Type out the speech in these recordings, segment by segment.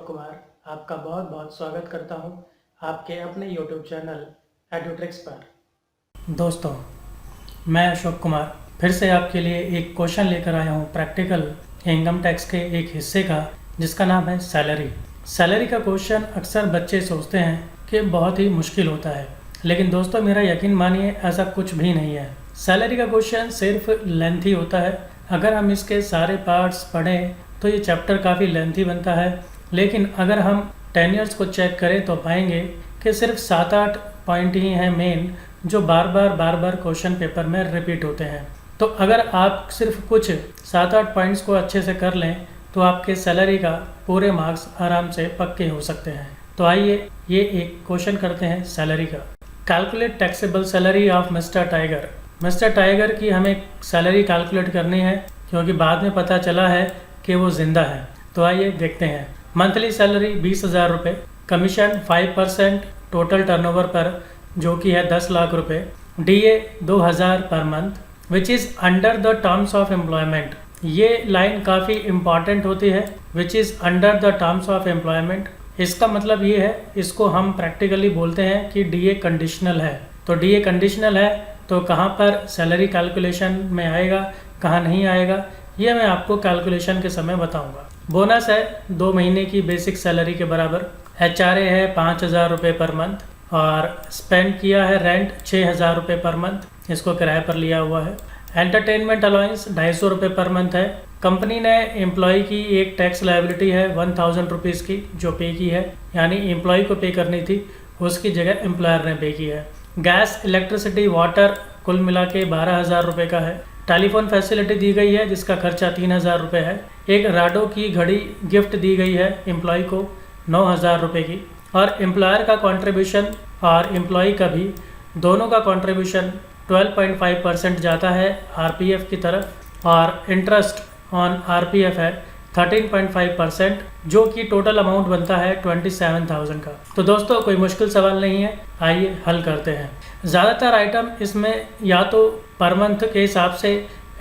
कुमार आपका बहुत बहुत स्वागत करता हूं आपके अपने YouTube चैनल एडुट्रिक्स पर। दोस्तों, मैं अशोक कुमार फिर से आपके लिए एक क्वेश्चन लेकर आया हूं प्रैक्टिकल इनकम टैक्स के एक हिस्से का, जिसका नाम है सैलरी। सैलरी का क्वेश्चन अक्सर बच्चे सोचते हैं कि बहुत ही मुश्किल होता है, लेकिन दोस्तों मेरा यकीन मानिए ऐसा कुछ भी नहीं है। सैलरी का क्वेश्चन सिर्फ लेंथी होता है। अगर हम इसके सारे पार्ट्स पढ़ें तो ये चैप्टर काफ़ी लेंथी बनता है, लेकिन अगर हम टेन्योर्स को चेक करें तो पाएंगे कि सिर्फ 7-8 पॉइंट ही हैं मेन, जो बार बार क्वेश्चन पेपर में रिपीट होते हैं। तो अगर आप सिर्फ कुछ 7-8 पॉइंट्स को अच्छे से कर लें तो आपके सैलरी का पूरे मार्क्स आराम से पक्के हो सकते हैं। तो आइए ये एक क्वेश्चन करते हैं सैलरी का। Calculate taxable salary of mister tiger. Mister tiger की हमें सैलरी कैलकुलेट करनी है, क्योंकि बाद में पता चला है कि वो जिंदा है। तो आइए देखते हैं। मंथली सैलरी 20,000 रुपये, कमीशन 5% टोटल टर्नओवर पर, जो कि है 10 लाख रुपये, DA 2,000 per month which is under the terms of employment. ये लाइन काफ़ी इम्पॉर्टेंट होती है, which is under the terms of employment. इसका मतलब ये है, इसको हम प्रैक्टिकली बोलते हैं कि DA कंडीशनल है। तो DA कंडीशनल है तो कहाँ पर सैलरी कैलकुलेशन में आएगा, कहाँ नहीं आएगा, ये मैं आपको कैलकुलेशन के समय बताऊंगा। बोनस है 2 महीने की बेसिक सैलरी के बराबर। HRA है 5,000 रुपये पर मंथ, और स्पेंड किया है रेंट 6,000 रुपये पर मंथ, इसको किराए पर लिया हुआ है। एंटरटेनमेंट अलाउंस 250 रुपये पर मंथ है। कंपनी ने एम्प्लॉय की एक टैक्स लायबिलिटी है 1,000 रुपीज़ की, जो पे की है, यानी एम्प्लॉय को पे करनी थी, उसकी जगह एम्प्लॉयर ने पे की है। गैस, इलेक्ट्रिसिटी, वाटर कुल मिला के 12,000 रुपये का है। टेलीफोन फैसिलिटी दी गई है जिसका खर्चा 3,000 रुपये है। एक राडो की घड़ी गिफ्ट दी गई है एम्प्लॉय को 9,000 रुपये की, और एम्प्लॉयर का कंट्रीब्यूशन और एम्प्लॉय का भी, दोनों का कंट्रीब्यूशन 12.5% जाता है RPF की तरफ, और इंटरेस्ट ऑन RPF है 13.5%, जो कि टोटल अमाउंट बनता है 27,000 का। तो दोस्तों कोई मुश्किल सवाल नहीं है, आइए हल करते हैं। ज़्यादातर आइटम इसमें या तो पर मंथ के हिसाब से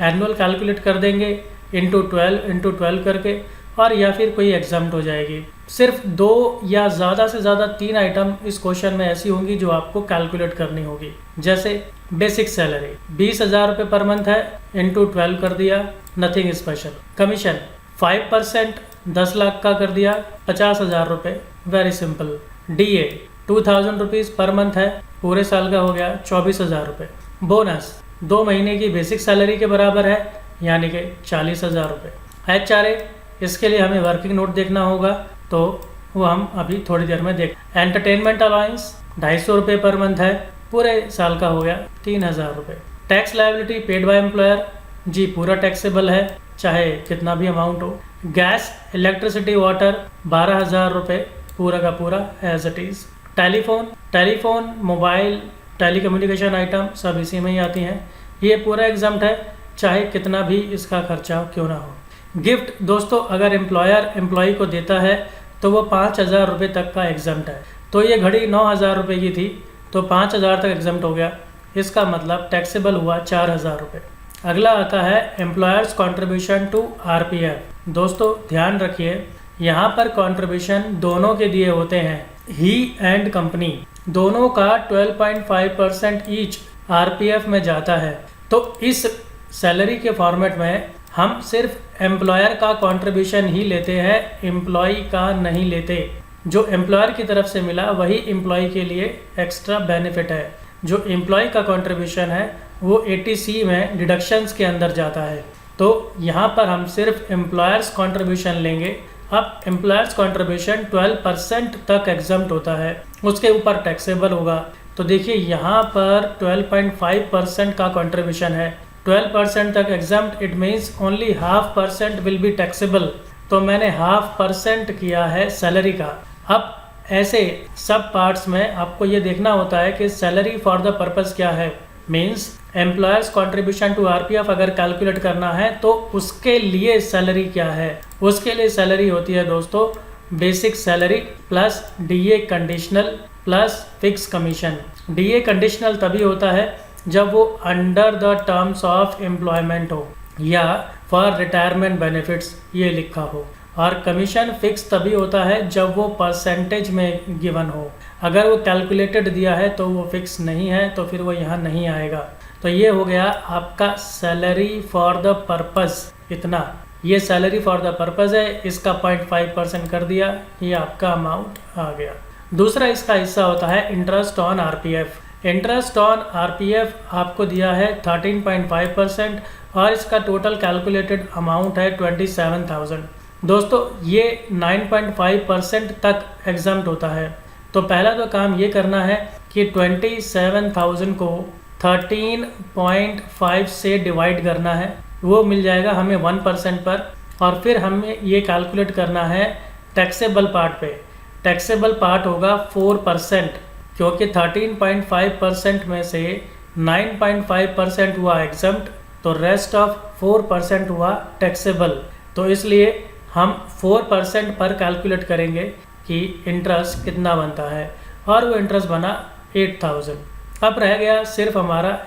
एनुअल कैलकुलेट कर देंगे इंटू 12 करके, और या फिर कोई एग्जाम्प्ट हो जाएगी। सिर्फ 2 या ज़्यादा से ज़्यादा 3 आइटम इस क्वेश्चन में ऐसी होंगी जो आपको कैलकुलेट करनी होगी। जैसे बेसिक सैलरी 20,000 रुपये पर मंथ है, इंटू 12 कर दिया, नथिंग स्पेशल। कमीशन 5% 10 लाख का कर दिया, 50,000 रुपये, very simple. DA 2,000 rupees per month है, पूरे साल का हो गया 24,000 रुपये। बोनस 2 महीने की बेसिक सैलरी के बराबर है, यानी कि 40,000 रुपये। HRA, इसके लिए हमें वर्किंग नोट देखना होगा, तो वो हम अभी थोड़ी देर में देख। एंटरटेनमेंट अलाउंस 250 रुपये पर मंथ है, पूरे साल का हो गया 3,000 रुपये। Tax liability paid by employer, जी पूरा टैक्सेबल है, चाहे कितना भी अमाउंट हो। गैस, इलेक्ट्रिसिटी, वाटर 12,000 रुपये, पूरा का पूरा as it is. Telephone, mobile, telecommunication item सब इसी में ही आती हैं, ये पूरा एग्जाम्प्ट है, चाहे कितना भी इसका खर्चा क्यों ना हो। गिफ्ट दोस्तों, अगर एम्प्लॉयर एम्प्लॉय को देता है तो वो 5,000 रुपये तक का एग्जाम्प्ट है। तो ये घड़ी 9,000 रुपये की थी, तो 5,000 तक एग्जाम्प्ट हो गया, इसका मतलब टैक्सेबल हुआ 4,000 रुपये। अगला आता है एम्प्लॉयर्स कॉन्ट्रीब्यूशन टू RPF। दोस्तों ध्यान रखिए, यहाँ पर कॉन्ट्रीब्यूशन दोनों के दिए होते हैं, ही एंड कंपनी, दोनों का 12.5% ईच RPF में जाता है। तो इस सैलरी के फॉर्मेट में हम सिर्फ एम्प्लॉयर का कंट्रीब्यूशन ही लेते हैं, एम्प्लॉय का नहीं लेते। जो एम्प्लॉयर की तरफ से मिला वही एम्प्लॉय के लिए एक्स्ट्रा बेनिफिट है। जो एम्प्लॉय का कंट्रीब्यूशन है वो 80C में डिडक्शंस के अंदर जाता है। तो यहाँ पर हम सिर्फ एम्प्लॉयर्स कंट्रीब्यूशन लेंगे। अब एम्प्लॉयर्स कंट्रीब्यूशन 12% तक एग्जम्प्ट होता है, उसके ऊपर टैक्सेबल होगा। तो देखिए यहाँ पर 12.5% का कंट्रीब्यूशन है, 12% तक exempt, it means only 0.5% will be taxable. तो मैंने 0.5% किया है सैलरी का। अब ऐसे सब पार्ट्स में आपको ये देखना होता है कि सैलरी फॉर द पर्पस क्या है। Means employers contribution to RPF अगर कैलकुलेट करना है तो उसके लिए सैलरी क्या है। उसके लिए सैलरी होती है दोस्तों basic salary plus DA conditional plus fix commission. DA conditional तभी होता है जब वो under the terms of employment हो या फॉर रिटायरमेंट बेनिफिट्स ये लिखा हो, और कमीशन फिक्स तभी होता है जब वो परसेंटेज में गिवन हो। अगर वो कैलकुलेटेड दिया है तो वो फिक्स नहीं है, तो फिर वो यहाँ नहीं आएगा। तो ये हो गया आपका सैलरी फॉर द पर्पस, इतना। ये सैलरी फॉर द पर्पस है, इसका 0.5% कर दिया, ये आपका अमाउंट आ गया। दूसरा इसका हिस्सा होता है interest on RPF. Interest on RPF आपको दिया है 13.5% और इसका टोटल कैलकुलेटेड अमाउंट है 27,000। दोस्तों ये 9.5% तक एग्जम्प्ट होता है। तो पहला तो काम ये करना है कि 27,000 को 13.5 से डिवाइड करना है, वो मिल जाएगा हमें 1% पर। और फिर हमें ये कैलकुलेट करना है टैक्सेबल पार्ट पे। टैक्सेबल पार्ट होगा 4%, क्योंकि 13.5% में से 9.5% हुआ एग्जम्प्ट, तो रेस्ट ऑफ 4% हुआ टैक्सेबल। तो इसलिए हम 4% पर कैलकुलेट करेंगे कि इंटरेस्ट कितना बनता है, और वो इंटरेस्ट बना 8,000। अब रह गया सिर्फ हमारा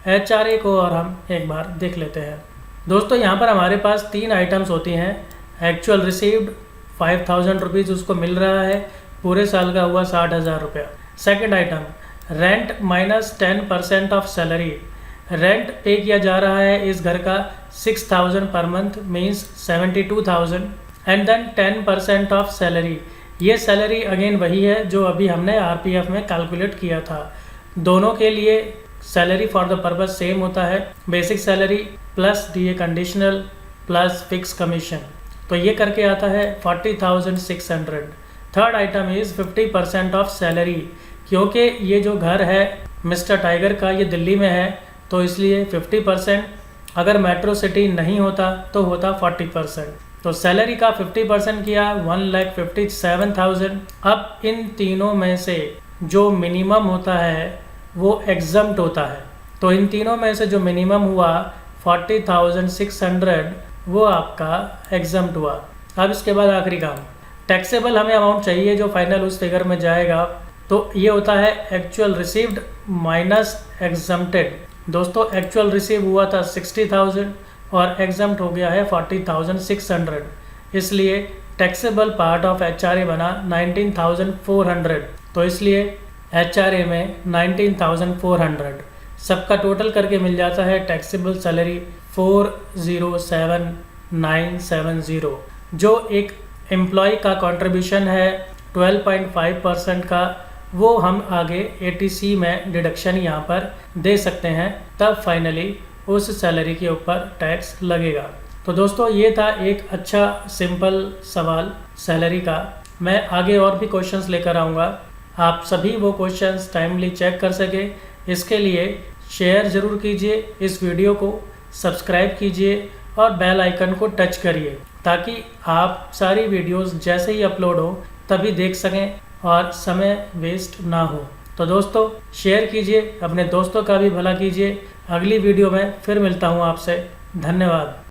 एचआरए को और हम एक बार देख लेते हैं। दोस्तों यहाँ पर हमारे पास 3 आइटम्स होती हैं। एक्चुअल रिसीव्ड 5,000 रुपीज़ उसको मिल रहा है, पूरे साल का हुआ 60,000 रुपया। Second item rent minus 10% of salary. Rent पे किया जा रहा है इस घर का 6,000 पर month, means 72,000, and then 10% of salary. ये सैलरी अगेन वही है जो अभी हमने आरपीएफ में कैलकुलेट किया था। दोनों के लिए salary for the purpose same होता है, basic salary plus DA conditional plus fix commission. तो ये करके आता है 40,600। Third item is 50% of salary. क्योंकि ये जो घर है मिस्टर टाइगर का, ये दिल्ली में है, तो इसलिए 50%। अगर मेट्रो सिटी नहीं होता तो होता 40%। तो सैलरी का 50% किया, 1,57,000। अब इन तीनों में से जो मिनिमम होता है वो एग्जम्प्ट होता है। तो इन तीनों में से जो मिनिमम हुआ 40,600, वो आपका एग्जम्प्ट हुआ। अब इसके बाद आखिरी काम, टैक्सेबल हमें अमाउंट चाहिए जो फाइनल उस फिगर में जाएगा। तो ये होता है एक्चुअल रिसीव्ड माइनस एग्जम्प्टेड। दोस्तों एक्चुअल रिसीव हुआ था 60,000 और एग्जम्प्ट हो गया है 40,600, इसलिए टैक्सेबल पार्ट ऑफ एचआरए बना 19,400। तो इसलिए एचआरए में 19,400 सबका टोटल करके मिल जाता है टैक्सेबल सैलरी 407,970, जो एक एम्प्लॉय का कंट्रीब्यूशन है 12.5% का। वो हम आगे एटीसी में डिडक्शन यहाँ पर दे सकते हैं, तब फाइनली उस सैलरी के ऊपर टैक्स लगेगा। तो दोस्तों ये था एक अच्छा सिंपल सवाल सैलरी का। मैं आगे और भी क्वेश्चंस लेकर आऊँगा, आप सभी वो क्वेश्चंस टाइमली चेक कर सके। इसके लिए शेयर ज़रूर कीजिए इस वीडियो को, सब्सक्राइब कीजिए और बेल आइकन को टच करिए, ताकि आप सारी वीडियोस जैसे ही अपलोड हो तभी देख सकें और समय वेस्ट ना हो। तो दोस्तों शेयर कीजिए, अपने दोस्तों का भी भला कीजिए। अगली वीडियो में फिर मिलता हूँ आपसे। धन्यवाद।